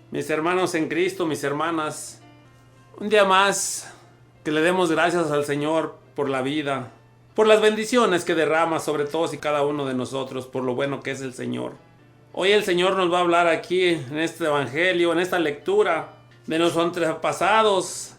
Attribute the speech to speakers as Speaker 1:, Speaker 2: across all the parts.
Speaker 1: Mis hermanos en Cristo, mis hermanas, un día más que le demos gracias al Señor por la vida, por las bendiciones que derrama sobre todos y cada uno de nosotros, por lo bueno que es el Señor. Hoy el Señor nos va a hablar aquí en este evangelio, en esta lectura, de nuestros antepasados,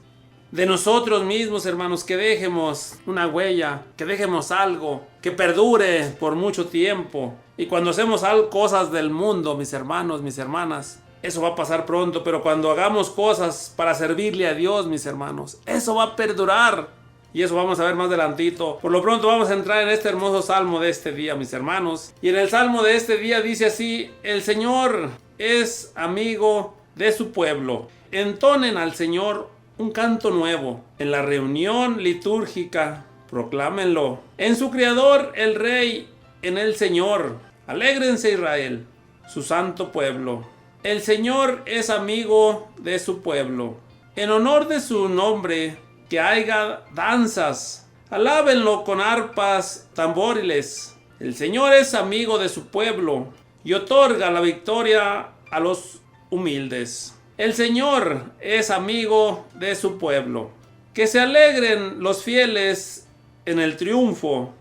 Speaker 1: de nosotros mismos, hermanos, que dejemos una huella, que dejemos algo que perdure por mucho tiempo. Y cuando hacemos cosas del mundo, mis hermanos, mis hermanas, eso va a pasar pronto, pero cuando hagamos cosas para servirle a Dios, mis hermanos, eso va a perdurar. Y eso vamos a ver más adelantito. Por lo pronto vamos a entrar en este hermoso salmo de este día, mis hermanos. Y en el salmo de este día dice así: el Señor es amigo de su pueblo. Entonen al Señor un canto nuevo. En la reunión litúrgica, proclámenlo. En su Creador, el Rey, en el Señor. Alégrense, Israel, su santo pueblo. El Señor es amigo de su pueblo. En honor de su nombre, que haya danzas. Alábenlo con arpas, tamboriles. El Señor es amigo de su pueblo y otorga la victoria a los humildes. El Señor es amigo de su pueblo. Que se alegren los fieles en el triunfo.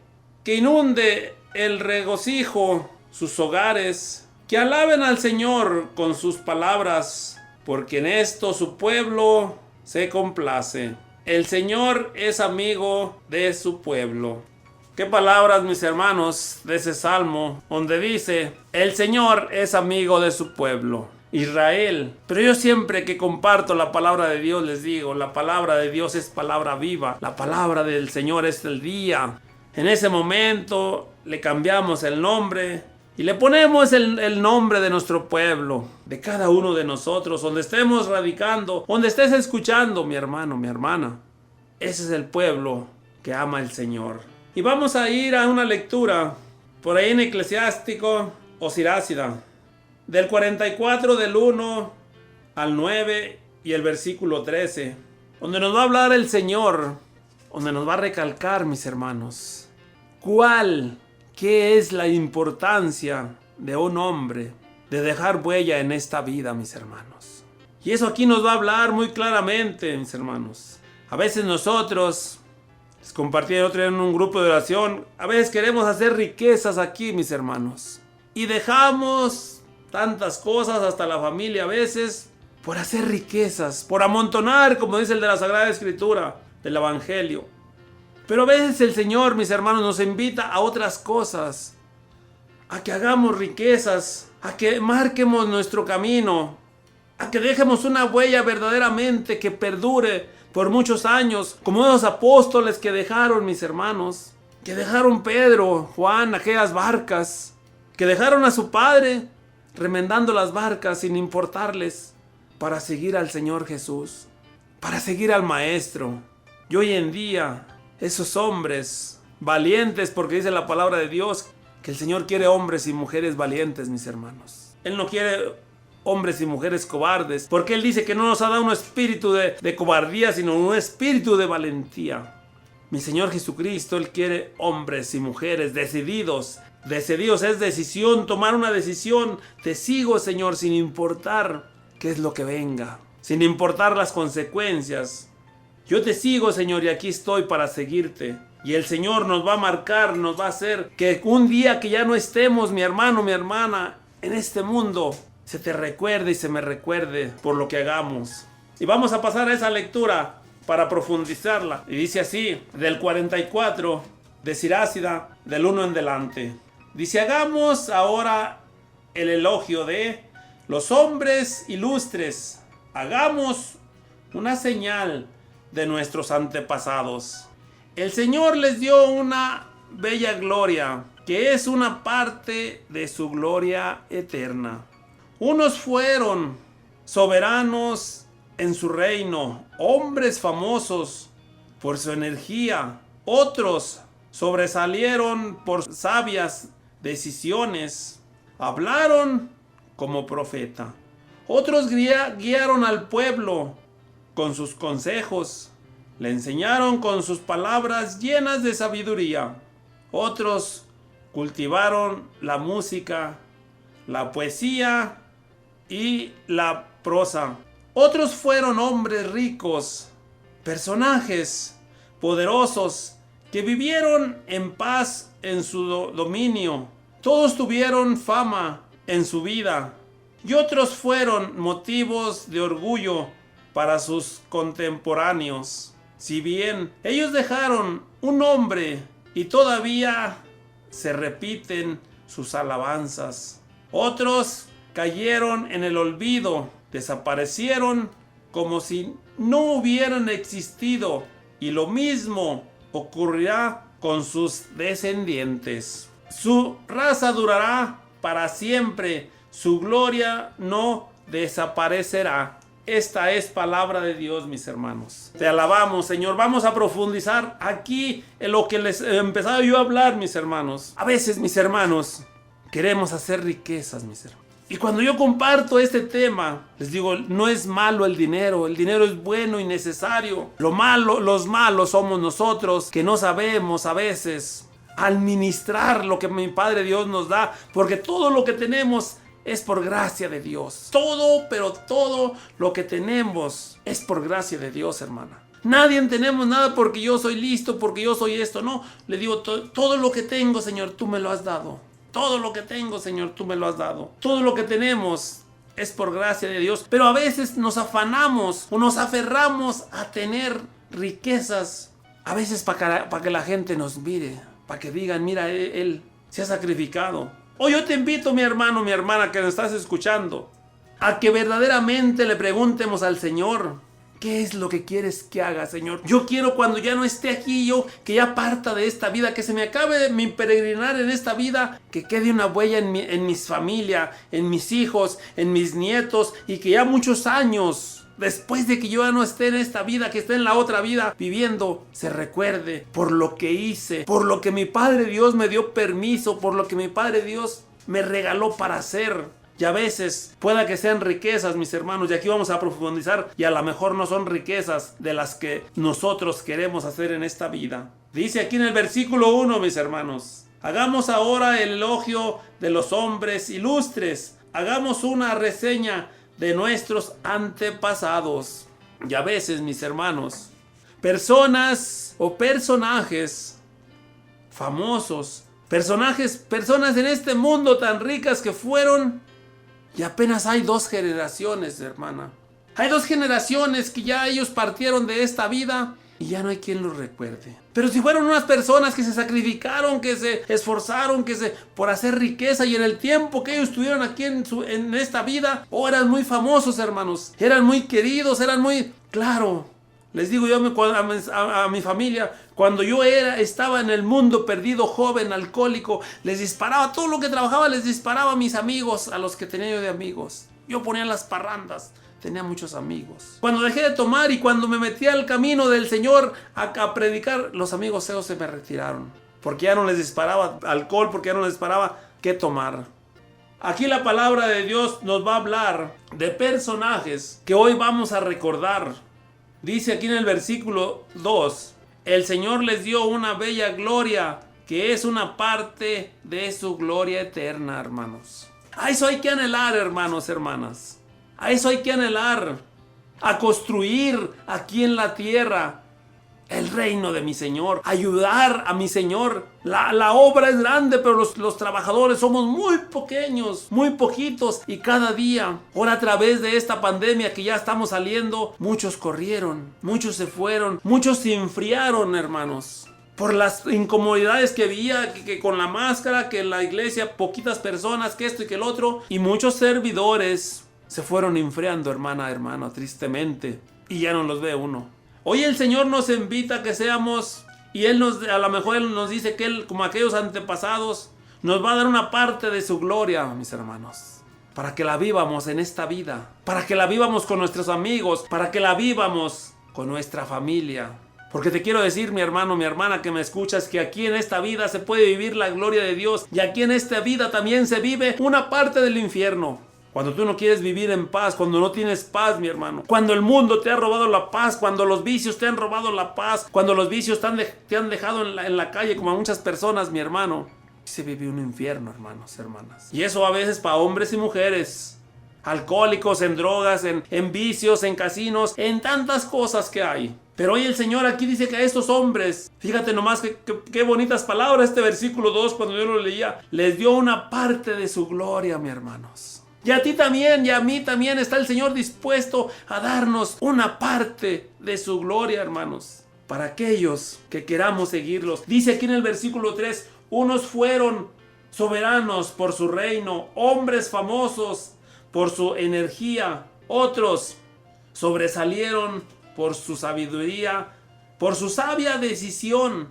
Speaker 1: Que inunde el regocijo sus hogares. Que alaben al Señor con sus palabras, porque en esto su pueblo se complace. El Señor es amigo de su pueblo. Qué palabras, mis hermanos, de ese salmo, donde dice: el Señor es amigo de su pueblo, Israel. Pero yo siempre que comparto la palabra de Dios les digo: la palabra de Dios es palabra viva. La palabra del Señor es el día. En ese momento le cambiamos el nombre y le ponemos el nombre de nuestro pueblo, de cada uno de nosotros, donde estemos radicando, donde estés escuchando, mi hermano, mi hermana. Ese es el pueblo que ama al Señor. Y vamos a ir a una lectura por ahí en Eclesiástico o Sirácida, del 44, del 1 al 9 y el versículo 13, donde nos va a hablar el Señor, donde nos va a recalcar, mis hermanos, ¿qué es la importancia de un hombre de dejar huella en esta vida, mis hermanos? Y eso aquí nos va a hablar muy claramente, mis hermanos. A veces nosotros, les compartí el otro día en un grupo de oración, a veces queremos hacer riquezas aquí, mis hermanos. Y dejamos tantas cosas, hasta la familia a veces, por hacer riquezas, por amontonar, como dice el de la Sagrada Escritura, del Evangelio. Pero a veces el Señor, mis hermanos, nos invita a otras cosas, a que hagamos riquezas, a que marquemos nuestro camino, a que dejemos una huella verdaderamente que perdure por muchos años, como esos apóstoles que dejaron, mis hermanos, que dejaron Pedro, Juan, aquellas barcas, que dejaron a su padre remendando las barcas sin importarles, para seguir al Señor Jesús, para seguir al Maestro. Y hoy en día, esos hombres valientes, porque dice la palabra de Dios que el Señor quiere hombres y mujeres valientes, mis hermanos. Él no quiere hombres y mujeres cobardes, porque Él dice que no nos ha dado un espíritu de cobardía, sino un espíritu de valentía. Mi Señor Jesucristo, Él quiere hombres y mujeres decididos. Decididos es decisión, tomar una decisión. Te sigo, Señor, sin importar qué es lo que venga, sin importar las consecuencias. Yo te sigo, Señor, y aquí estoy para seguirte. Y el Señor nos va a marcar, nos va a hacer que un día que ya no estemos, mi hermano, mi hermana, en este mundo, se te recuerde y se me recuerde por lo que hagamos. Y vamos a pasar a esa lectura para profundizarla. Y dice así, del 44 de Sirácida, del 1 en delante. Dice: hagamos ahora el elogio de los hombres ilustres. Hagamos una señal de nuestros antepasados. El Señor les dio una bella gloria, que es una parte de su gloria eterna. Unos fueron soberanos en su reino, hombres famosos por su energía. Otros sobresalieron por sabias decisiones. Hablaron como profeta. Otros guiaron al pueblo con sus consejos. Le enseñaron con sus palabras llenas de sabiduría. Otros cultivaron la música, la poesía y la prosa. Otros fueron hombres ricos, personajes poderosos que vivieron en paz en su dominio. Todos tuvieron fama en su vida y otros fueron motivos de orgullo para sus contemporáneos. Si bien ellos dejaron un nombre y todavía se repiten sus alabanzas, otros cayeron en el olvido, desaparecieron como si no hubieran existido, y lo mismo ocurrirá con sus descendientes. Su raza durará para siempre, su gloria no desaparecerá. Esta es palabra de Dios, mis hermanos. Te alabamos, Señor. Vamos a profundizar aquí en lo que les he empezado yo a hablar, mis hermanos. A veces, mis hermanos, queremos hacer riquezas, mis hermanos. Y cuando yo comparto este tema, les digo, no es malo el dinero es bueno y necesario. Los malos somos nosotros, que no sabemos a veces administrar lo que mi Padre Dios nos da, porque todo lo que tenemos es por gracia de Dios. Pero todo lo que tenemos es por gracia de Dios, hermana. Nadie tenemos nada porque yo soy listo, porque yo soy esto. No, le digo, todo lo que tengo, Señor, tú me lo has dado. Todo lo que tengo, Señor, tú me lo has dado. Todo lo que tenemos es por gracia de Dios. Pero a veces nos afanamos o nos aferramos a tener riquezas. A veces para que la gente nos mire, para que digan, mira, él se ha sacrificado. Hoy yo te invito, mi hermano, mi hermana, que nos estás escuchando, a que verdaderamente le preguntemos al Señor, ¿qué es lo que quieres que haga, Señor? Yo quiero, cuando ya no esté aquí, que ya parta de esta vida, que se me acabe mi peregrinar en esta vida, que quede una huella en mi familia, en mis hijos, en mis nietos, y que ya muchos años después de que yo ya no esté en esta vida, que esté en la otra vida viviendo, se recuerde por lo que hice, por lo que mi Padre Dios me dio permiso, por lo que mi Padre Dios me regaló para hacer. Y a veces pueda que sean riquezas, mis hermanos, y aquí vamos a profundizar, y a lo mejor no son riquezas de las que nosotros queremos hacer en esta vida. Dice aquí en el versículo 1, mis hermanos, hagamos ahora el elogio de los hombres ilustres, hagamos una reseña de nuestros antepasados. Y a veces, mis hermanos, personas o personajes famosos, personas en este mundo tan ricas que fueron, y apenas hay 2 generaciones, hermana. Hay 2 generaciones que ya ellos partieron de esta vida y ya no hay quien los recuerde. Pero si fueron unas personas que se sacrificaron, que se esforzaron, por hacer riqueza, y en el tiempo que ellos estuvieron aquí en esta vida, eran muy famosos, hermanos. Eran muy queridos, eran muy... Claro, les digo yo a mi familia, cuando yo estaba en el mundo perdido, joven, alcohólico, les disparaba todo lo que trabajaba, les disparaba a mis amigos, a los que tenía yo de amigos. Yo ponía las parrandas, tenía muchos amigos. Cuando dejé de tomar y cuando me metí al camino del Señor a predicar, los amigos esos se me retiraron, porque ya no les disparaba alcohol, porque ya no les disparaba qué tomar. Aquí la palabra de Dios nos va a hablar de personajes que hoy vamos a recordar. Dice aquí en el versículo 2, el Señor les dio una bella gloria, que es una parte de su gloria eterna, hermanos. A eso hay que anhelar, hermanos, hermanas. A eso hay que anhelar, a construir aquí en la tierra el reino de mi Señor, ayudar a mi Señor. La obra es grande, pero los trabajadores somos muy pequeños, muy poquitos, y cada día, ahora a través de esta pandemia que ya estamos saliendo, muchos corrieron, muchos se fueron, muchos se enfriaron, hermanos, por las incomodidades que había, que con la máscara, que en la iglesia poquitas personas, que esto y que el otro, y muchos servidores se fueron enfriando, hermano, tristemente, y ya no los ve uno. Hoy el Señor nos invita a que seamos, y a lo mejor Él nos dice que Él, como aquellos antepasados, nos va a dar una parte de su gloria, mis hermanos, para que la vivamos en esta vida, para que la vivamos con nuestros amigos, para que la vivamos con nuestra familia. Porque te quiero decir, mi hermano, mi hermana, que me escuchas, que aquí en esta vida se puede vivir la gloria de Dios, y aquí en esta vida también se vive una parte del infierno. Cuando tú no quieres vivir en paz, cuando no tienes paz, mi hermano, cuando el mundo te ha robado la paz, cuando los vicios te han robado la paz, cuando los vicios te han dejado en la calle, como a muchas personas, mi hermano, se vive un infierno, hermanos, hermanas. Y eso a veces para hombres y mujeres. alcohólicos, en drogas, en vicios, en casinos, en tantas cosas que hay. Pero hoy el Señor aquí dice que a estos hombres, fíjate nomás qué bonitas palabras este versículo 2 cuando yo lo leía, les dio una parte de su gloria, mis hermanos. Y a ti también y a mí también está el Señor dispuesto a darnos una parte de su gloria, hermanos, para aquellos que queramos seguirlos. Dice aquí en el versículo 3, unos fueron soberanos por su reino, hombres famosos por su energía, otros sobresalieron por su sabiduría, por su sabia decisión,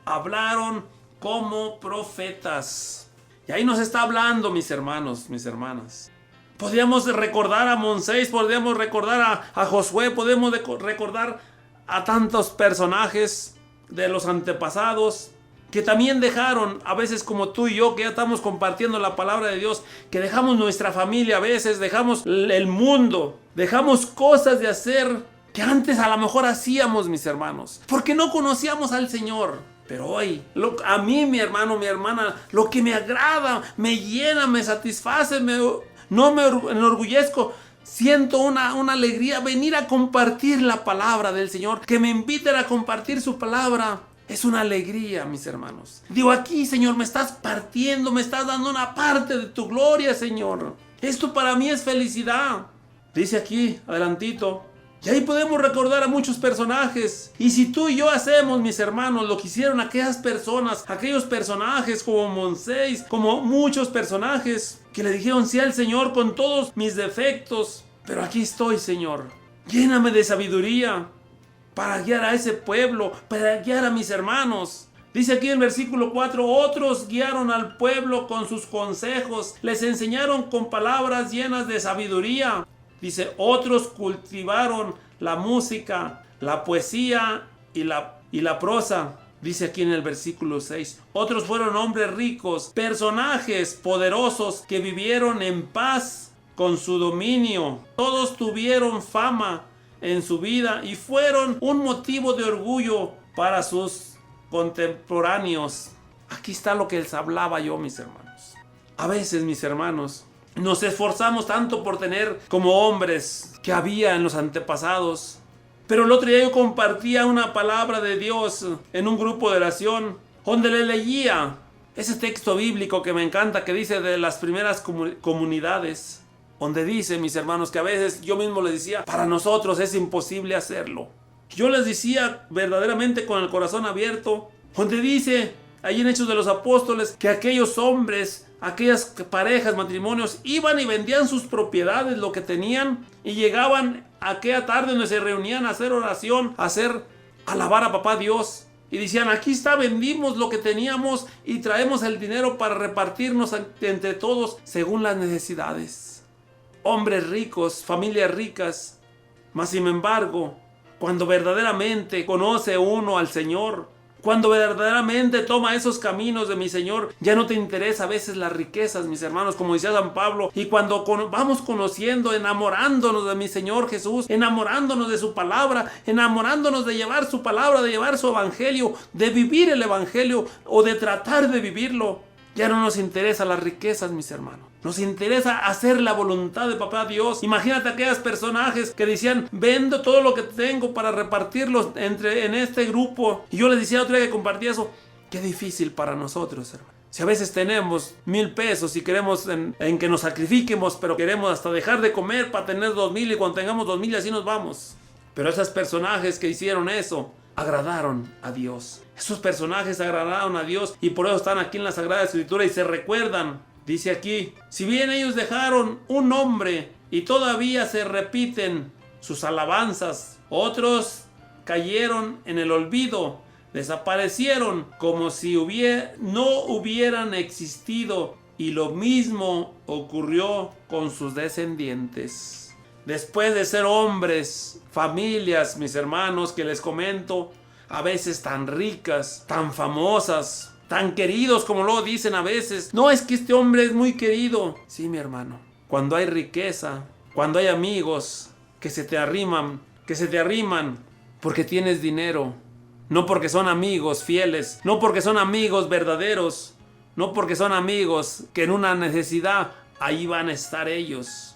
Speaker 1: hablaron como profetas. Y ahí nos está hablando, mis hermanos, mis hermanas. Podríamos recordar a Moisés, podríamos recordar a Josué, podemos recordar a tantos personajes de los antepasados que también dejaron, a veces como tú y yo, que ya estamos compartiendo la palabra de Dios, que dejamos nuestra familia a veces, dejamos el mundo, dejamos cosas de hacer que antes a lo mejor hacíamos, mis hermanos, porque no conocíamos al Señor. Pero hoy, a mí, mi hermano, mi hermana, lo que me agrada, me llena, me satisface, no me enorgullezco, siento una alegría venir a compartir la palabra del Señor, que me inviten a compartir su palabra. Es una alegría, mis hermanos. Digo, aquí, Señor, me estás partiendo, me estás dando una parte de tu gloria, Señor. Esto para mí es felicidad. Dice aquí, adelantito. Y ahí podemos recordar a muchos personajes. Y si tú y yo hacemos, mis hermanos, lo que hicieron aquellas personas, aquellos personajes como Moisés, como muchos personajes que le dijeron sí al Señor con todos mis defectos. Pero aquí estoy, Señor. Lléname de sabiduría para guiar a ese pueblo, para guiar a mis hermanos. Dice aquí en versículo 4, otros guiaron al pueblo con sus consejos, les enseñaron con palabras llenas de sabiduría. Dice, otros cultivaron la música, la poesía y la prosa. Dice aquí en el versículo 6, otros fueron hombres ricos, personajes poderosos que vivieron en paz con su dominio. Todos tuvieron fama en su vida y fueron un motivo de orgullo para sus contemporáneos. Aquí está lo que les hablaba yo, mis hermanos. A veces, mis hermanos, nos esforzamos tanto por tener como hombres que había en los antepasados. Pero el otro día yo compartía una palabra de Dios en un grupo de oración donde le leía ese texto bíblico que me encanta, que dice de las primeras comunidades, donde dice, mis hermanos, que a veces yo mismo les decía, para nosotros es imposible hacerlo. Yo les decía verdaderamente con el corazón abierto, donde dice ahí en Hechos de los Apóstoles que aquellos hombres, aquellas parejas, matrimonios, iban y vendían sus propiedades, lo que tenían, y llegaban a aquella tarde donde se reunían a hacer oración, a alabar a papá Dios. Y decían, aquí está, vendimos lo que teníamos y traemos el dinero para repartirnos entre todos según las necesidades. Hombres ricos, familias ricas. Mas sin embargo, cuando verdaderamente conoce uno al Señor, cuando verdaderamente toma esos caminos de mi Señor, ya no te interesa a veces las riquezas, mis hermanos, como decía San Pablo. Y cuando vamos conociendo, enamorándonos de mi Señor Jesús, enamorándonos de su palabra, enamorándonos de llevar su palabra, de llevar su evangelio, de vivir el evangelio o de tratar de vivirlo, ya no nos interesa las riquezas, mis hermanos. Nos interesa hacer la voluntad de papá Dios. Imagínate aquellos personajes que decían, vendo todo lo que tengo para repartirlo en este grupo. Y yo les decía otra vez que compartía eso. Qué difícil para nosotros, hermano. Si a veces tenemos 1,000 pesos y queremos en que nos sacrifiquemos, pero queremos hasta dejar de comer para tener 2,000 y cuando tengamos 2,000 así nos vamos. Pero esos personajes que hicieron eso agradaron a Dios. Esos personajes agradaron a Dios y por eso están aquí en la Sagrada Escritura y se recuerdan. Dice aquí, si bien ellos dejaron un nombre y todavía se repiten sus alabanzas, otros cayeron en el olvido, desaparecieron como si no hubieran existido, y lo mismo ocurrió con sus descendientes. Después de ser hombres, familias, mis hermanos, que les comento, a veces tan ricas, tan famosas, tan queridos como lo dicen a veces. No, es que este hombre es muy querido. Sí, mi hermano. Cuando hay riqueza, cuando hay amigos que se te arriman porque tienes dinero, no porque son amigos fieles, no porque son amigos verdaderos, no porque son amigos que en una necesidad ahí van a estar ellos.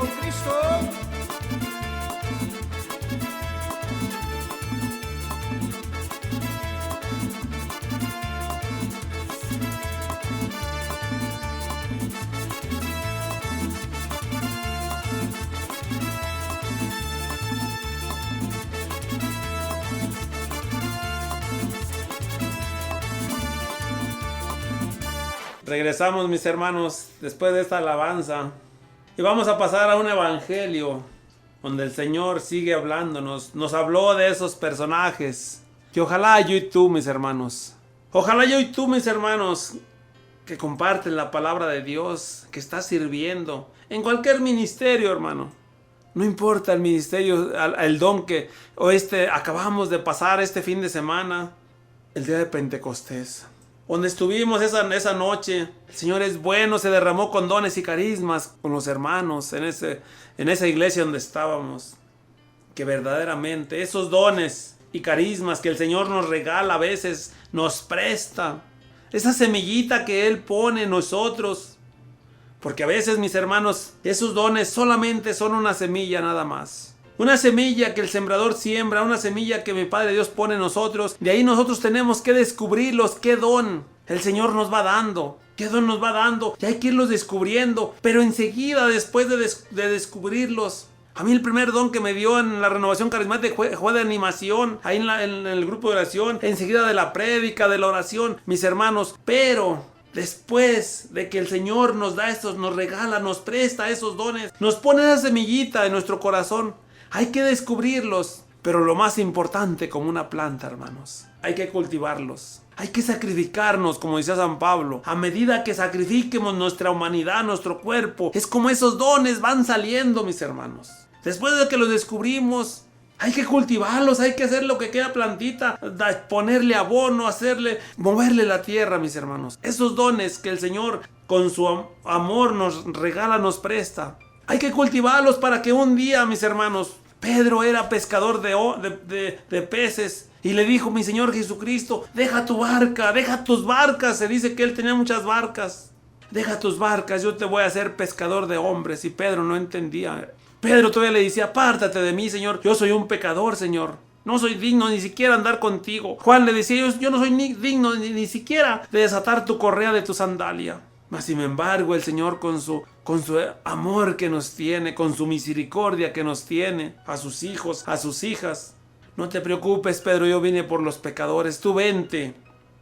Speaker 2: con Cristo.
Speaker 1: Regresamos, mis hermanos, después de esta alabanza. Y vamos a pasar a un evangelio donde el Señor sigue hablándonos. Nos habló de esos personajes. Que ojalá yo y tú, mis hermanos. Ojalá yo y tú, mis hermanos, que comparten la palabra de Dios, que estás sirviendo en cualquier ministerio, hermano. No importa el ministerio, el don que acabamos de pasar este fin de semana, el día de Pentecostés. Donde estuvimos esa noche, el Señor es bueno, se derramó con dones y carismas con los hermanos en esa iglesia donde estábamos. Que verdaderamente esos dones y carismas que el Señor nos regala a veces, nos presta. Esa semillita que Él pone en nosotros. Porque a veces, mis hermanos, esos dones solamente son una semilla nada más. Una semilla que el sembrador siembra, una semilla que mi Padre Dios pone en nosotros. De ahí nosotros tenemos que descubrirlos, qué don el Señor nos va dando. Qué don nos va dando. Y hay que irlos descubriendo. Pero enseguida, después de descubrirlos. A mí el primer don que me dio en la renovación carismática fue de animación. Ahí en el grupo de oración. Enseguida de la prédica, de la oración, mis hermanos. Pero después de que el Señor nos da estos, nos regala, nos presta esos dones, nos pone esa semillita en nuestro corazón. Hay que descubrirlos, pero lo más importante, como una planta, hermanos, hay que cultivarlos. Hay que sacrificarnos, como decía San Pablo. A medida que sacrifiquemos nuestra humanidad, nuestro cuerpo, es como esos dones van saliendo, mis hermanos. Después de que los descubrimos, hay que cultivarlos, hay que hacer lo que queda plantita, ponerle abono, moverle la tierra, mis hermanos. Esos dones que el Señor con su amor nos regala, nos presta. Hay que cultivarlos para que un día, mis hermanos, Pedro era pescador de peces y le dijo, mi Señor Jesucristo, deja tu barca, deja tus barcas. Se dice que él tenía muchas barcas. Deja tus barcas, yo te voy a hacer pescador de hombres. Y Pedro no entendía. Pedro todavía le decía, apártate de mí, Señor, yo soy un pecador, Señor. No soy digno ni siquiera andar contigo. Juan le decía, yo no soy digno ni siquiera de desatar tu correa de tu sandalia. Mas sin embargo, el Señor con su amor que nos tiene, con su misericordia que nos tiene, a sus hijos, a sus hijas. No te preocupes, Pedro, yo vine por los pecadores, tú vente.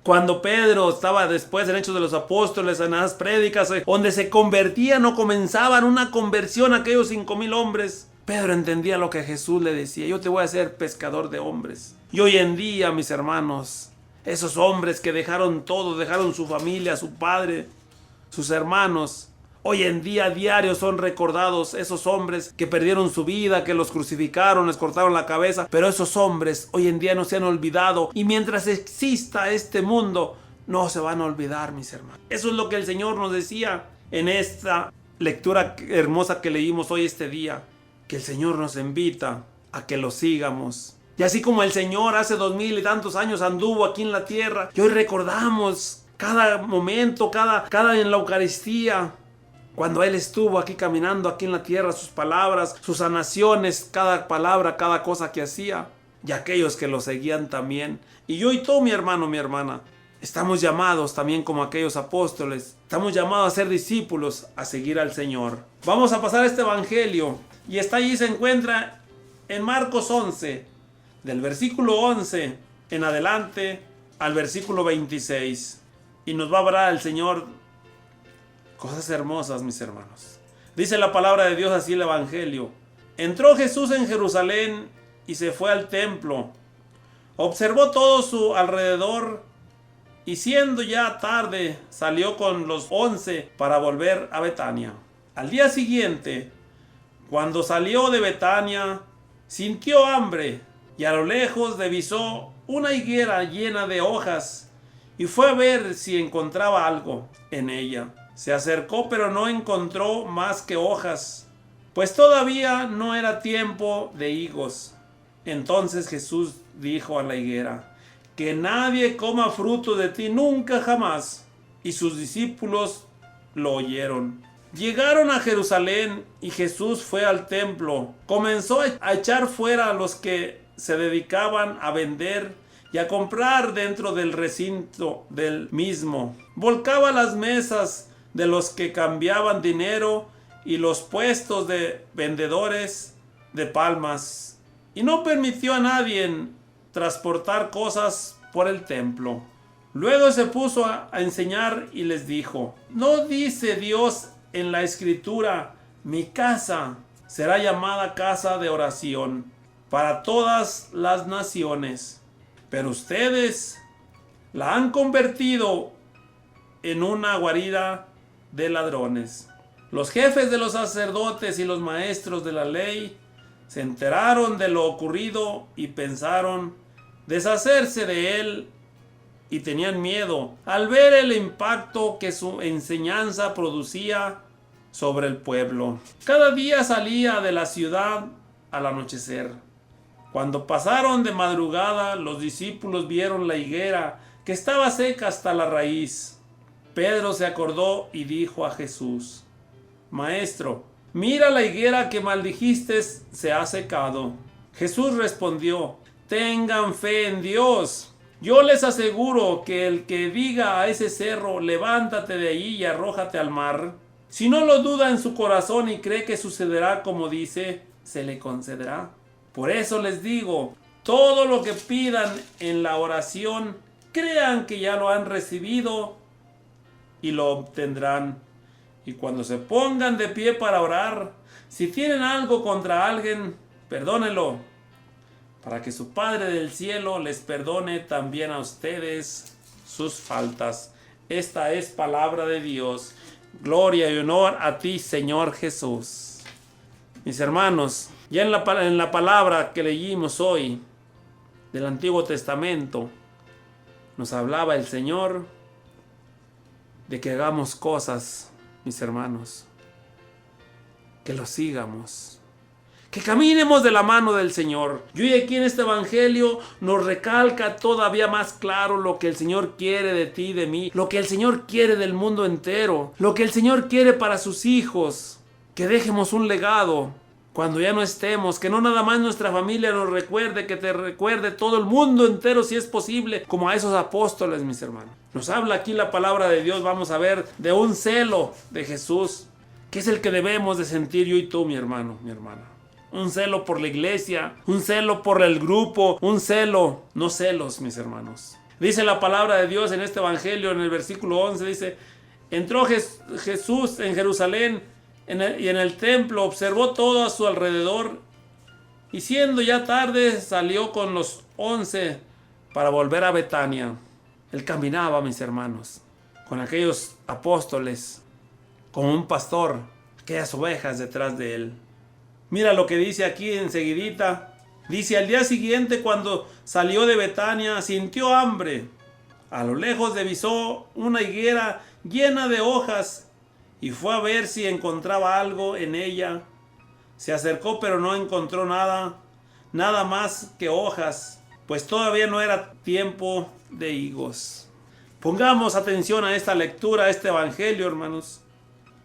Speaker 1: Cuando Pedro estaba después en Hechos de los Apóstoles, en las prédicas, donde se convertían o comenzaban una conversión aquellos 5,000 hombres, Pedro entendía lo que Jesús le decía, yo te voy a hacer pescador de hombres. Y hoy en día, mis hermanos, esos hombres que dejaron todo, dejaron su familia, su padre, sus hermanos, hoy en día a diario son recordados esos hombres que perdieron su vida, que los crucificaron, les cortaron la cabeza, pero esos hombres hoy en día no se han olvidado y mientras exista este mundo no se van a olvidar, mis hermanos. Eso es lo que el Señor nos decía en esta lectura hermosa que leímos hoy este día, que el Señor nos invita a que lo sigamos. Y así como el Señor hace 2000 y tantos años anduvo aquí en la tierra, y hoy recordamos cada momento, cada en la Eucaristía, cuando Él estuvo aquí caminando aquí en la tierra, sus palabras, sus sanaciones, cada palabra, cada cosa que hacía, y aquellos que lo seguían también. Y yo y tú, mi hermano, mi hermana, estamos llamados también como aquellos apóstoles, estamos llamados a ser discípulos, a seguir al Señor. Vamos a pasar este evangelio, y está allí, se encuentra en Marcos 11, del versículo 11 en adelante al versículo 26. Y nos va a hablar el Señor cosas hermosas, mis hermanos. Dice la palabra de Dios así el evangelio. Entró Jesús en Jerusalén y se fue al templo. Observó todo su alrededor y siendo ya tarde salió con los 11 para volver a Betania. Al día siguiente, cuando salió de Betania, sintió hambre y a lo lejos divisó una higuera llena de hojas y fue a ver si encontraba algo en ella. Se acercó, pero no encontró más que hojas, pues todavía no era tiempo de higos. Entonces Jesús dijo a la higuera, que nadie coma fruto de ti nunca jamás. Y sus discípulos lo oyeron. Llegaron a Jerusalén y Jesús fue al templo. Comenzó a echar fuera a los que se dedicaban a vender y a comprar dentro del recinto del mismo. Volcaba las mesas de los que cambiaban dinero y los puestos de vendedores de palmas, y no permitió a nadie transportar cosas por el templo. Luego se puso a enseñar y les dijo: ¿no dice Dios en la Escritura: mi casa será llamada casa de oración para todas las naciones? Pero ustedes la han convertido en una guarida de ladrones. Los jefes de los sacerdotes y los maestros de la ley se enteraron de lo ocurrido y pensaron deshacerse de él, y tenían miedo al ver el impacto que su enseñanza producía sobre el pueblo. Cada día salía de la ciudad al anochecer. Cuando pasaron de madrugada, los discípulos vieron la higuera que estaba seca hasta la raíz. Pedro se acordó y dijo a Jesús: Maestro, mira, la higuera que maldijiste se ha secado. Jesús respondió: tengan fe en Dios. Yo les aseguro que el que diga a ese cerro: levántate de allí y arrójate al mar, si no lo duda en su corazón y cree que sucederá como dice, se le concederá. Por eso les digo, todo lo que pidan en la oración, crean que ya lo han recibido y lo obtendrán. Y cuando se pongan de pie para orar, si tienen algo contra alguien, perdónenlo, para que su Padre del cielo les perdone también a ustedes sus faltas. Esta es palabra de Dios. Gloria y honor a ti, Señor Jesús. Mis hermanos, ya en la palabra que leímos hoy del Antiguo Testamento, nos hablaba el Señor de que hagamos cosas, mis hermanos, que lo sigamos, que caminemos de la mano del Señor. Y hoy aquí en este evangelio nos recalca todavía más claro lo que el Señor quiere de ti y de mí, lo que el Señor quiere del mundo entero, lo que el Señor quiere para sus hijos, que dejemos un legado cuando ya no estemos, que no nada más nuestra familia nos recuerde, que te recuerde todo el mundo entero si es posible, como a esos apóstoles, mis hermanos. Nos habla aquí la palabra de Dios, vamos a ver, de un celo de Jesús, que es el que debemos de sentir yo y tú, mi hermano, mi hermana. Un celo por la iglesia, un celo por el grupo, un celo, no celos, mis hermanos. Dice la palabra de Dios en este evangelio, en el versículo 11, dice: entró Jesús en Jerusalén y en el templo, observó todo a su alrededor, y siendo ya tarde, salió con los 11 para volver a Betania. Él caminaba, mis hermanos, con aquellos apóstoles, como un pastor, aquellas ovejas detrás de él. Mira lo que dice aquí enseguidita. Dice: al día siguiente, cuando salió de Betania, sintió hambre. A lo lejos divisó una higuera llena de hojas y fue a ver si encontraba algo en ella. Se acercó, pero no encontró nada más que hojas, pues todavía no era tiempo de higos. Pongamos atención a esta lectura, a este evangelio, hermanos.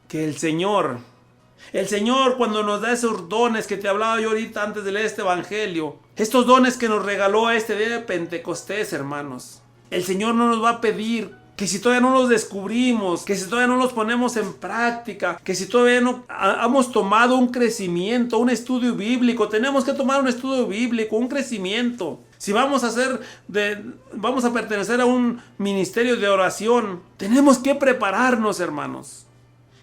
Speaker 1: Que el Señor, cuando nos da esos dones que te hablaba yo ahorita antes de leer este evangelio, estos dones que nos regaló a este día de Pentecostés, hermanos, el Señor no nos va a pedir que si todavía no los descubrimos, que si todavía no los ponemos en práctica, que si todavía no hemos tomado un crecimiento, un estudio bíblico. Tenemos que tomar un estudio bíblico, un crecimiento. Si vamos a pertenecer a un ministerio de oración, tenemos que prepararnos, hermanos.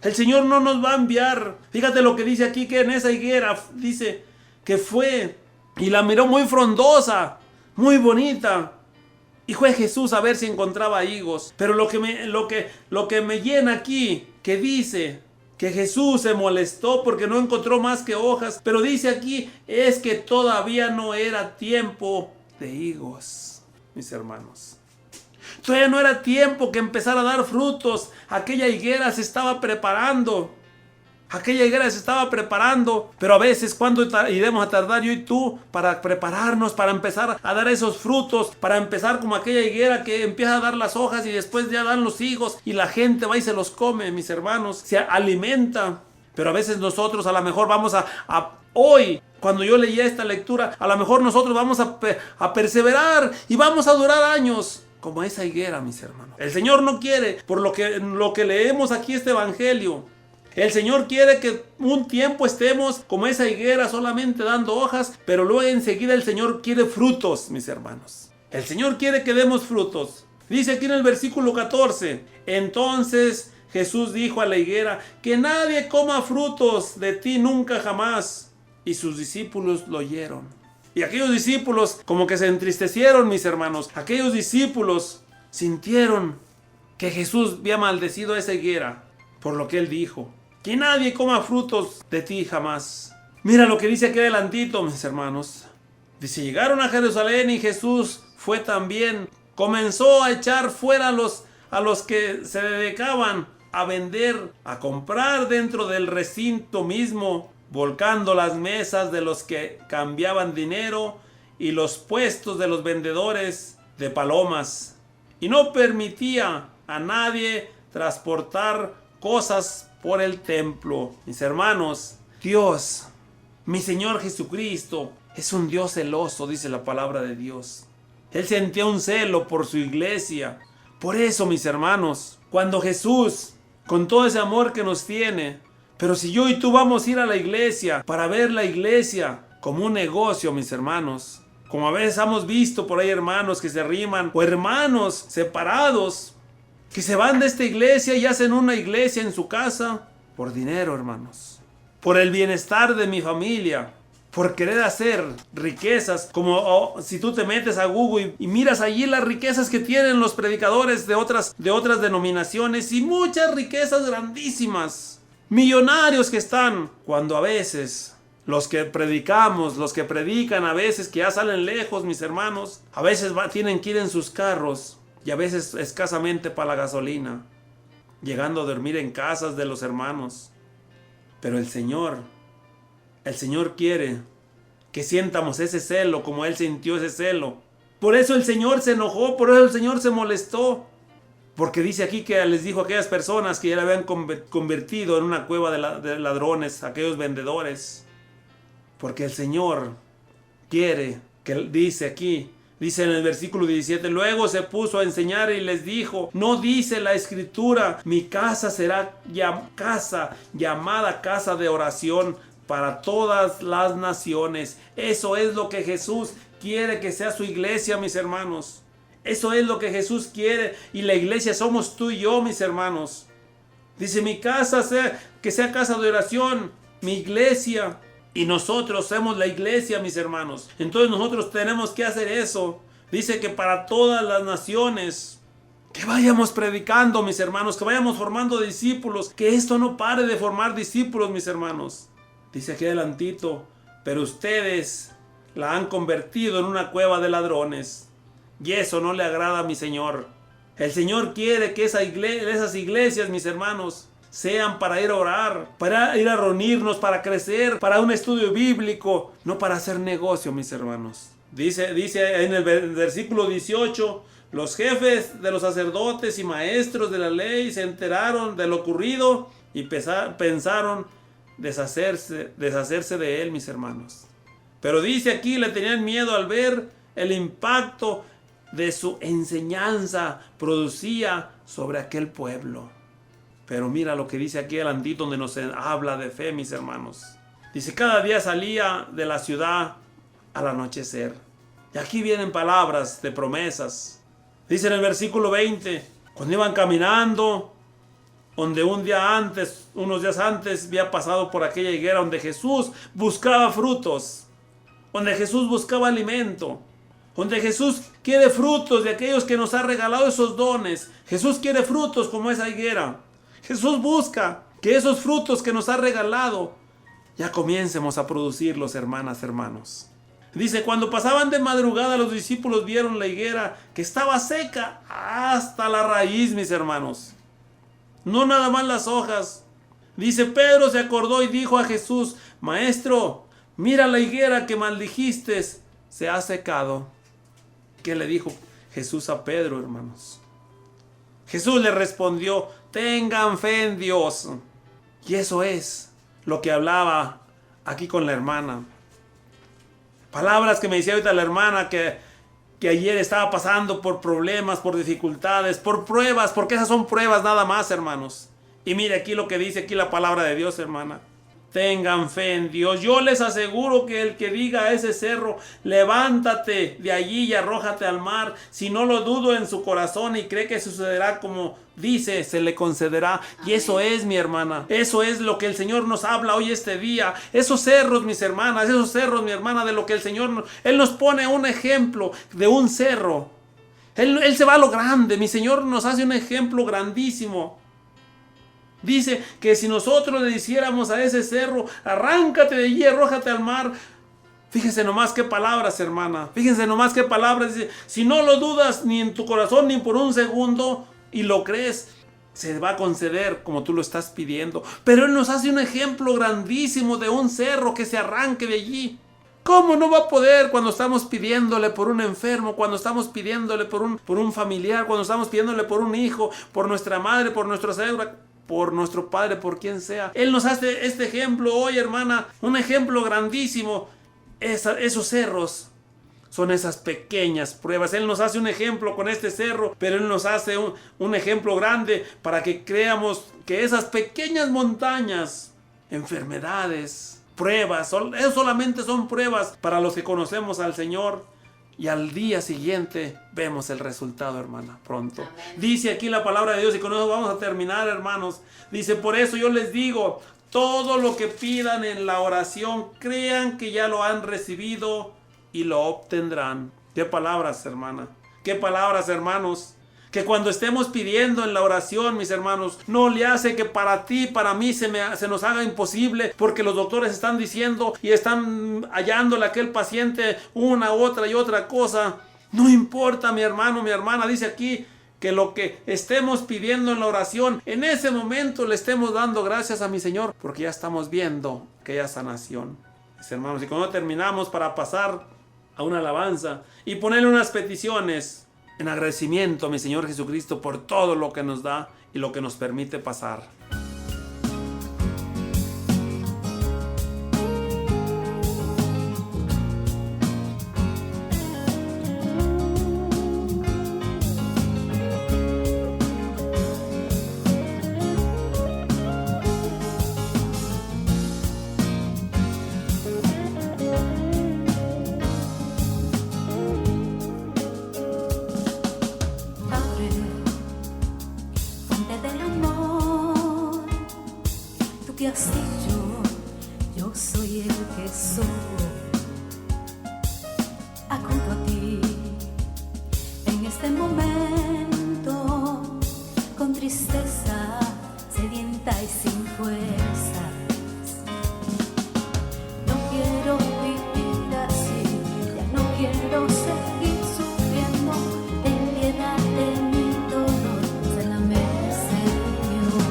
Speaker 1: El Señor no nos va a enviar. Fíjate lo que dice aquí, que en esa higuera dice que fue y la miró muy frondosa, muy bonita. Y fue Jesús a ver si encontraba higos. Pero lo que me llena aquí, que dice que Jesús se molestó porque no encontró más que hojas. Pero dice aquí, es que todavía no era tiempo de higos, mis hermanos. Todavía no era tiempo que empezara a dar frutos. Aquella higuera se estaba preparando. Aquella higuera se estaba preparando, pero a veces ¿cuándo iremos a tardar yo y tú para prepararnos, para empezar a dar esos frutos, para empezar como aquella higuera que empieza a dar las hojas y después ya dan los higos y la gente va y se los come, mis hermanos, se alimenta? Pero a veces nosotros a lo mejor vamos hoy, cuando yo leía esta lectura, a lo mejor nosotros vamos a perseverar y vamos a durar años como esa higuera, mis hermanos. El Señor no quiere, por lo que leemos aquí este evangelio, el Señor quiere que un tiempo estemos como esa higuera solamente dando hojas, pero luego enseguida el Señor quiere frutos, mis hermanos. El Señor quiere que demos frutos. Dice aquí en el versículo 14, entonces Jesús dijo a la higuera, que nadie coma frutos de ti nunca jamás. Y sus discípulos lo oyeron. Y aquellos discípulos como que se entristecieron, mis hermanos. Aquellos discípulos sintieron que Jesús había maldecido a esa higuera por lo que él dijo. Que nadie coma frutos de ti jamás. Mira lo que dice aquí adelantito, mis hermanos. Dice, llegaron a Jerusalén y Jesús fue también. Comenzó a echar fuera a los que se dedicaban a vender, a comprar dentro del recinto mismo, volcando las mesas de los que cambiaban dinero y los puestos de los vendedores de palomas. Y no permitía a nadie transportar cosas por el templo. Mis hermanos, Dios, mi Señor Jesucristo, es un Dios celoso, dice la palabra de Dios. Él sentía un celo por su iglesia. Por eso, mis hermanos, cuando Jesús, con todo ese amor que nos tiene, pero si yo y tú vamos a ir a la iglesia para ver la iglesia como un negocio, mis hermanos, como a veces hemos visto por ahí hermanos que se arriman o hermanos separados que se van de esta iglesia y hacen una iglesia en su casa por dinero, hermanos, por el bienestar de mi familia, por querer hacer riquezas, como si tú te metes a Google y miras allí las riquezas que tienen los predicadores de otras denominaciones, y muchas riquezas grandísimas, millonarios que están, cuando a veces los que predicamos, los que predican a veces que ya salen lejos, mis hermanos, a veces tienen que ir en sus carros y a veces escasamente para la gasolina, llegando a dormir en casas de los hermanos. Pero el Señor quiere que sientamos ese celo como Él sintió ese celo. Por eso el Señor se enojó, por eso el Señor se molestó. Porque dice aquí que les dijo a aquellas personas que ya le habían convertido en una cueva de ladrones, aquellos vendedores. Porque el Señor quiere, que dice aquí, dice en el versículo 17, luego se puso a enseñar y les dijo, no dice la Escritura, mi casa será llamada casa de oración para todas las naciones. Eso es lo que Jesús quiere que sea su iglesia, mis hermanos. Eso es lo que Jesús quiere, y la iglesia somos tú y yo, mis hermanos. Dice, mi casa que sea casa de oración, mi iglesia. Y nosotros somos la iglesia, mis hermanos. Entonces nosotros tenemos que hacer eso. Dice que para todas las naciones, que vayamos predicando, mis hermanos, que vayamos formando discípulos, que esto no pare de formar discípulos, mis hermanos. Dice aquí adelantito, pero ustedes la han convertido en una cueva de ladrones. Y eso no le agrada a mi Señor. El Señor quiere que esas iglesias, mis hermanos, sean para ir a orar, para ir a reunirnos, para crecer, para un estudio bíblico, no para hacer negocio, mis hermanos. Dice en el versículo 18, los jefes de los sacerdotes y maestros de la ley se enteraron de lo ocurrido y pensaron deshacerse de él, mis hermanos. Pero dice aquí, le tenían miedo al ver el impacto de su enseñanza producía sobre aquel pueblo. Pero mira lo que dice aquí adelantito, donde nos habla de fe, mis hermanos. Dice, cada día salía de la ciudad al anochecer. Y aquí vienen palabras de promesas. Dice en el versículo 20, cuando iban caminando, donde unos días antes había pasado por aquella higuera donde Jesús buscaba frutos, donde Jesús buscaba alimento, donde Jesús quiere frutos de aquellos que nos ha regalado esos dones. Jesús quiere frutos como esa higuera. Jesús busca que esos frutos que nos ha regalado ya comiencemos a producirlos, hermanas, hermanos. Dice, cuando pasaban de madrugada, los discípulos vieron la higuera que estaba seca hasta la raíz, mis hermanos. No nada más las hojas, Dice, Pedro se acordó y dijo a Jesús, Maestro, mira la higuera que maldijiste, se ha secado. ¿Qué le dijo Jesús a Pedro, hermanos? Jesús le respondió, tengan fe en Dios. Y eso es lo que hablaba aquí con la hermana. Palabras que me decía ahorita la hermana que ayer estaba pasando por problemas, por dificultades, por pruebas, porque esas son pruebas nada más, hermanos. Y mire aquí lo que dice aquí la palabra de Dios, hermana. Tengan fe en Dios. Yo les aseguro que el que diga a ese cerro, levántate de allí y arrójate al mar, si no lo dudo en su corazón y cree que sucederá como dice, se le concederá. Y eso es, mi hermana, eso es lo que el Señor nos habla hoy este día. Esos cerros, mis hermanas, esos cerros, mi hermana, de lo que el Señor, Él nos pone un ejemplo de un cerro. Él se va a lo grande. Mi Señor nos hace un ejemplo grandísimo. Dice que si nosotros le hiciéramos a ese cerro, arráncate de allí, arrójate al mar. Fíjense nomás qué palabras, hermana. Fíjense nomás qué palabras. Dice, si no lo dudas ni en tu corazón ni por un segundo y lo crees, se va a conceder como tú lo estás pidiendo. Pero Él nos hace un ejemplo grandísimo de un cerro que se arranque de allí. ¿Cómo no va a poder cuando estamos pidiéndole por un enfermo, cuando estamos pidiéndole por un familiar, cuando estamos pidiéndole por un hijo, por nuestra madre, por nuestra suegra, por nuestro padre, por quien sea? Él nos hace este ejemplo hoy, hermana, un ejemplo grandísimo. Esos cerros son esas pequeñas pruebas. Él nos hace un ejemplo con este cerro, pero Él nos hace un ejemplo grande para que creamos que esas pequeñas montañas, enfermedades, pruebas, eso solamente son pruebas para los que conocemos al Señor. Y al día siguiente vemos el resultado, hermana, pronto. Amén. Dice aquí la palabra de Dios, y con eso vamos a terminar, hermanos. Dice, por eso yo les digo, todo lo que pidan en la oración, crean que ya lo han recibido y lo obtendrán. ¿Qué palabras, hermana? ¿Qué palabras, hermanos? Que cuando estemos pidiendo en la oración, mis hermanos, no le hace que para ti, para mí se nos haga imposible, porque los doctores están diciendo y están hallándole a aquel paciente una, otra y otra cosa. No importa, mi hermano, mi hermana, dice aquí que lo que estemos pidiendo en la oración, en ese momento le estemos dando gracias a mi Señor, porque ya estamos viendo aquella sanación. Mis hermanos, y cuando terminamos, para pasar a una alabanza y ponerle unas peticiones en agradecimiento a mi Señor Jesucristo por todo lo que nos da y lo que nos permite pasar.
Speaker 3: ¿Qué has dicho? Yo soy el que soy. Acudo a ti en este momento, con tristeza, sedienta y sin fuerzas. No quiero vivir así, ya no quiero seguir sufriendo. Ten piedad de mi dolor, sáname, Señor.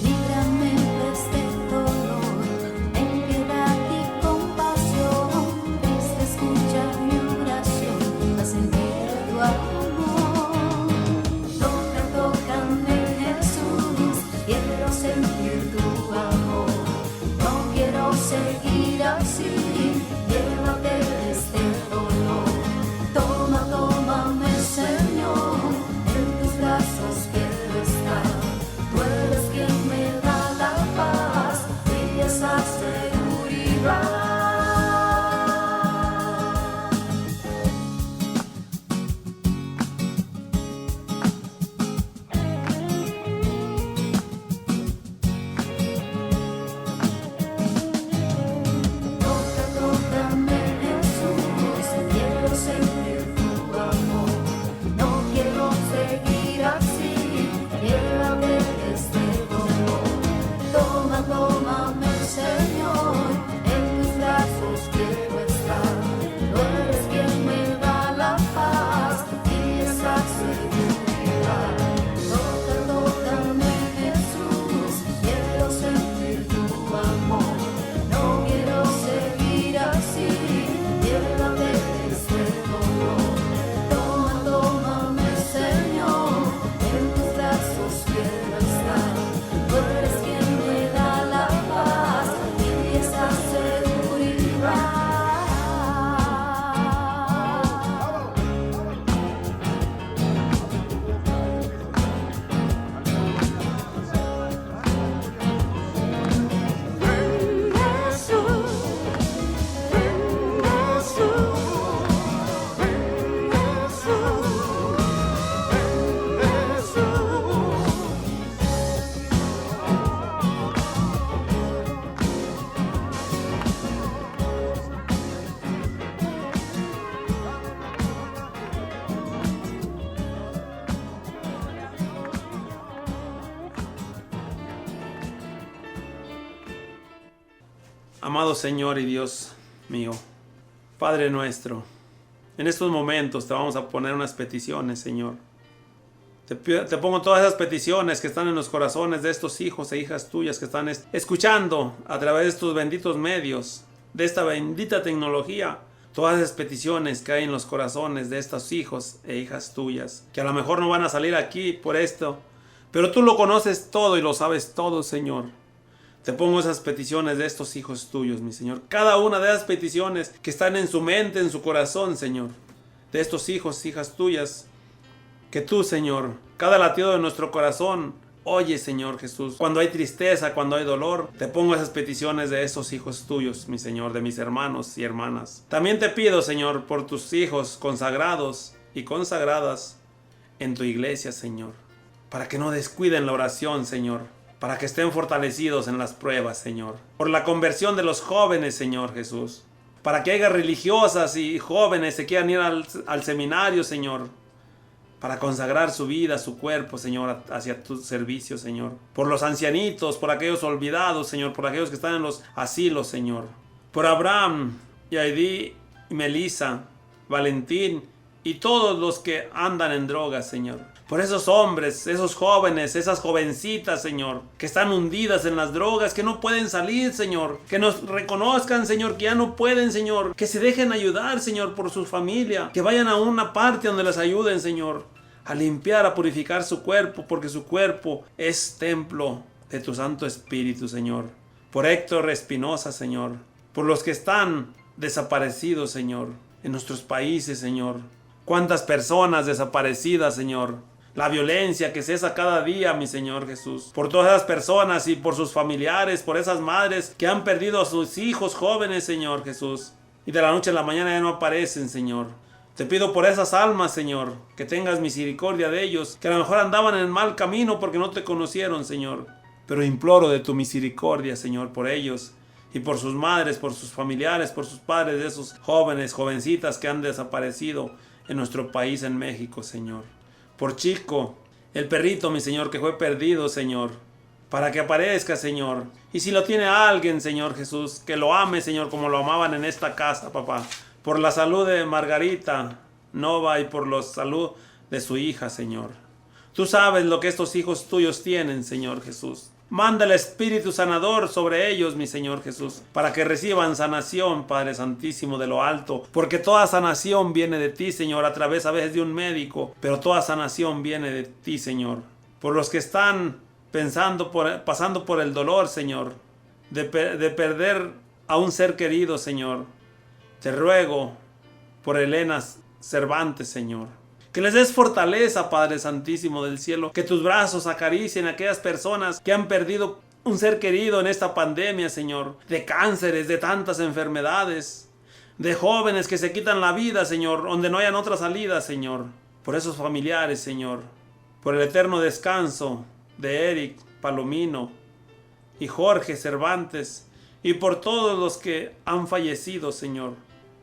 Speaker 3: Líbrame de este dolor, ten piedad y compasión. Cristo, escucha mi oración, a sentir tu amor. Tócame, Jesús, quiero sentir tu amor. No quiero seguir así, llévate de este dolor. Tómame, Señor, en tus brazos quiero estar. Tú eres quien me da la paz y esa seguridad. Tócame, Jesús, quiero sentir tu amor. No quiero seguir así, llévame de este dolor. Tómame, Señor, en tus brazos quiero estar. Tú eres quien me da la paz y esa seguridad. Tócame, Jesús, quiero
Speaker 1: Amado Señor y Dios mío, Padre nuestro, en estos momentos te vamos a poner unas peticiones, Señor. Te pongo todas esas peticiones que están en los corazones de estos hijos e hijas tuyas que están escuchando a través de estos benditos medios, de esta bendita tecnología. Todas esas peticiones que hay en los corazones de estos hijos e hijas tuyas, que a lo mejor no van a salir aquí por esto, pero tú lo conoces todo y lo sabes todo, Señor. Te pongo esas peticiones de estos hijos tuyos, mi Señor. Cada una de esas peticiones que están en su mente, en su corazón, Señor. De estos hijos, hijas tuyas. Que tú, Señor, cada latido de nuestro corazón, oye, Señor Jesús. Cuando hay tristeza, cuando hay dolor, te pongo esas peticiones de esos hijos tuyos, mi Señor, de mis hermanos y hermanas. También te pido, Señor, por tus hijos consagrados y consagradas en tu iglesia, Señor. Para que no descuiden la oración, Señor. Para que estén fortalecidos en las pruebas, Señor. Por la conversión de los jóvenes, Señor Jesús. Para que haya religiosas y jóvenes que quieran ir al seminario, Señor. Para consagrar su vida, su cuerpo, Señor, hacia tu servicio, Señor. Por los ancianitos, por aquellos olvidados, Señor. Por aquellos que están en los asilos, Señor. Por Abraham, Yaidí y Melissa, Valentín y todos los que andan en drogas, Señor. Por esos hombres, esos jóvenes, esas jovencitas, Señor, que están hundidas en las drogas, que no pueden salir, Señor. Que nos reconozcan, Señor, que ya no pueden, Señor. Que se dejen ayudar, Señor, por su familia. Que vayan a una parte donde les ayuden, Señor. A limpiar, a purificar su cuerpo, porque su cuerpo es templo de tu Santo Espíritu, Señor. Por Héctor Espinosa, Señor. Por los que están desaparecidos, Señor, en nuestros países, Señor. Cuántas personas desaparecidas, Señor. La violencia que cesa cada día, mi Señor Jesús. Por todas esas personas y por sus familiares, por esas madres que han perdido a sus hijos jóvenes, Señor Jesús. Y de la noche a la mañana ya no aparecen, Señor. Te pido por esas almas, Señor, que tengas misericordia de ellos, que a lo mejor andaban en el mal camino porque no te conocieron, Señor. Pero imploro de tu misericordia, Señor, por ellos y por sus madres, por sus familiares, por sus padres, de esos jóvenes, jovencitas que han desaparecido en nuestro país, en México, Señor. Por Chico, el perrito, mi Señor, que fue perdido, Señor, para que aparezca, Señor. Y si lo tiene alguien, Señor Jesús, que lo ame, Señor, como lo amaban en esta casa, papá. Por la salud de Margarita Nova y por la salud de su hija, Señor. Tú sabes lo que estos hijos tuyos tienen, Señor Jesús. Manda el Espíritu sanador sobre ellos, mi Señor Jesús, para que reciban sanación, Padre Santísimo, de lo alto. Porque toda sanación viene de ti, Señor, a través a veces de un médico, pero toda sanación viene de ti, Señor. Por los que están pasando por el dolor, Señor, de perder a un ser querido, Señor. Te ruego por Elena Cervantes, Señor. Que les des fortaleza, Padre Santísimo del cielo. Que tus brazos acaricien a aquellas personas que han perdido un ser querido en esta pandemia, Señor. De cánceres, de tantas enfermedades. De jóvenes que se quitan la vida, Señor, donde no hayan otra salida, Señor. Por esos familiares, Señor. Por el eterno descanso de Eric Palomino y Jorge Cervantes. Y por todos los que han fallecido, Señor.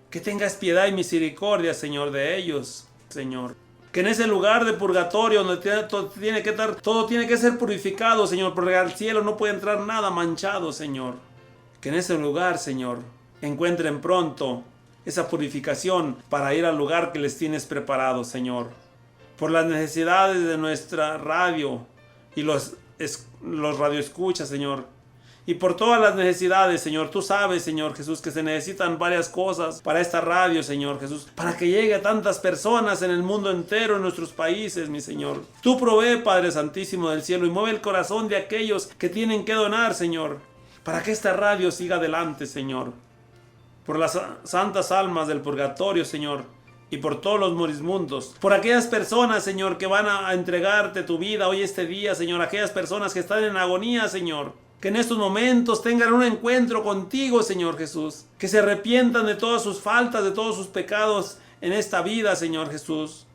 Speaker 1: Que tengas piedad y misericordia, Señor, de ellos, Señor. Que en ese lugar de purgatorio donde todo tiene que ser purificado, Señor, porque al cielo no puede entrar nada manchado, Señor. Que en ese lugar, Señor, encuentren pronto esa purificación para ir al lugar que les tienes preparado, Señor. Por las necesidades de nuestra radio y los radioescuchas, Señor. Y por todas las necesidades, Señor, tú sabes, Señor Jesús, que se necesitan varias cosas para esta radio, Señor Jesús, para que llegue a tantas personas en el mundo entero, en nuestros países, mi Señor. Tú provee, Padre Santísimo del cielo, y mueve el corazón de aquellos que tienen que donar, Señor, para que esta radio siga adelante, Señor. Por las santas almas del purgatorio, Señor, y por todos los morismundos, por aquellas personas, Señor, que van a entregarte tu vida hoy este día, Señor, aquellas personas que están en agonía, Señor. Que en estos momentos tengan un encuentro contigo, Señor Jesús. Que se arrepientan de todas sus faltas, de todos sus pecados en esta vida, Señor Jesús.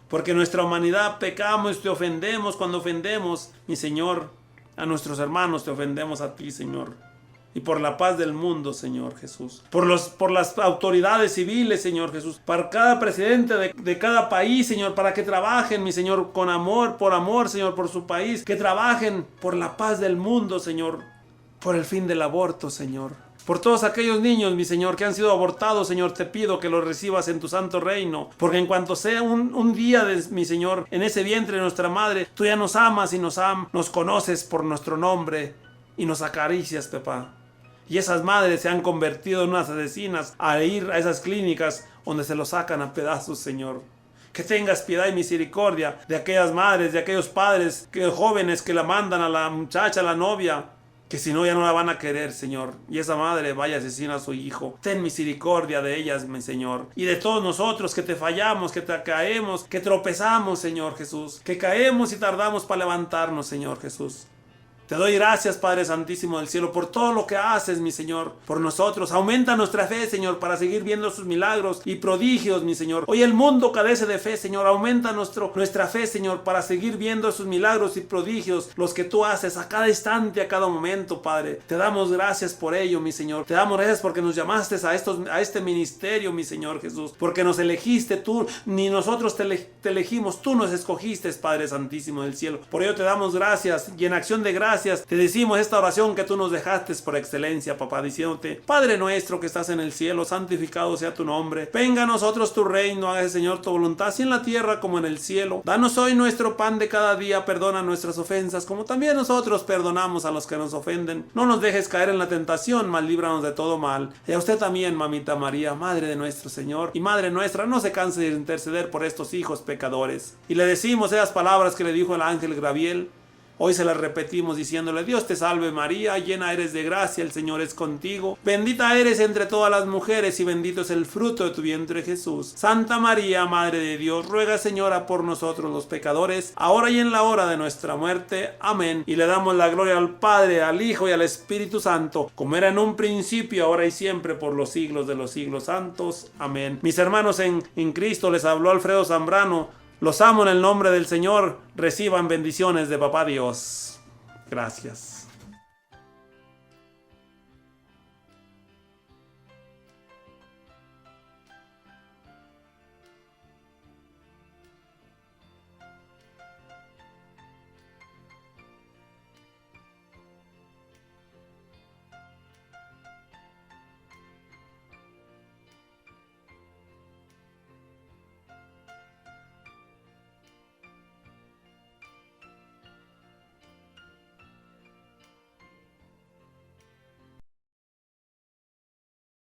Speaker 1: Porque nuestra humanidad pecamos y te ofendemos cuando ofendemos, mi Señor, a nuestros hermanos, te ofendemos a ti, Señor. Y por la paz del mundo, Señor Jesús. Por las autoridades civiles, Señor Jesús. Para cada presidente de cada país, Señor. Para que trabajen, mi Señor, con amor, por amor, Señor, por su país. Que trabajen por la paz del mundo, Señor. Por el fin del aborto, Señor. Por todos aquellos niños, mi Señor, que han sido abortados, Señor, te pido que los recibas en tu santo reino. Porque en cuanto sea un día, mi Señor, en ese vientre de nuestra madre, tú ya nos amas y nos conoces por nuestro nombre y nos acaricias, papá. Y esas madres se han convertido en unas asesinas al ir a esas clínicas donde se los sacan a pedazos, Señor. Que tengas piedad y misericordia de aquellas madres, de aquellos padres, jóvenes que la mandan a la muchacha, a la novia, que si no ya no la van a querer, Señor. Y esa madre vaya a asesinar a su hijo. Ten misericordia de ellas, mi Señor. Y de todos nosotros que te fallamos, que te caemos, que tropezamos, Señor Jesús. Que caemos y tardamos para levantarnos, Señor Jesús. Te doy gracias, Padre Santísimo del Cielo, por todo lo que haces, mi Señor, por nosotros. Aumenta nuestra fe, Señor, para seguir viendo sus milagros y prodigios, mi Señor. Hoy el mundo carece de fe, Señor. Aumenta nuestra fe, Señor, para seguir viendo sus milagros y prodigios, los que tú haces a cada instante, a cada momento, Padre. Te damos gracias por ello, mi Señor. Te damos gracias porque nos llamaste a este ministerio, mi Señor Jesús. Porque nos elegiste tú, ni nosotros te elegimos, tú nos escogiste, Padre Santísimo del Cielo. Por ello te damos gracias y en acción de gracias te decimos esta oración que tú nos dejaste por excelencia, papá, diciéndote: Padre nuestro que estás en el cielo, santificado sea tu nombre. Venga a nosotros tu reino, hágase, Señor, tu voluntad, así en la tierra como en el cielo. Danos hoy nuestro pan de cada día, perdona nuestras ofensas, como también nosotros perdonamos a los que nos ofenden. No nos dejes caer en la tentación, mas líbranos de todo mal. Y a usted también, mamita María, Madre de nuestro Señor y Madre nuestra, no se canse de interceder por estos hijos pecadores. Y le decimos esas palabras que le dijo el ángel Gabriel. Hoy se las repetimos diciéndole: Dios te salve María, llena eres de gracia, el Señor es contigo. Bendita eres entre todas las mujeres y bendito es el fruto de tu vientre Jesús. Santa María, Madre de Dios, ruega, Señora, por nosotros los pecadores, ahora y en la hora de nuestra muerte. Amén. Y le damos la gloria al Padre, al Hijo y al Espíritu Santo, como era en un principio, ahora y siempre, por los siglos de los siglos santos. Amén. Mis hermanos en Cristo, les habló Alfredo Zambrano. Los amo en el nombre del Señor. Reciban bendiciones de Papá Dios. Gracias.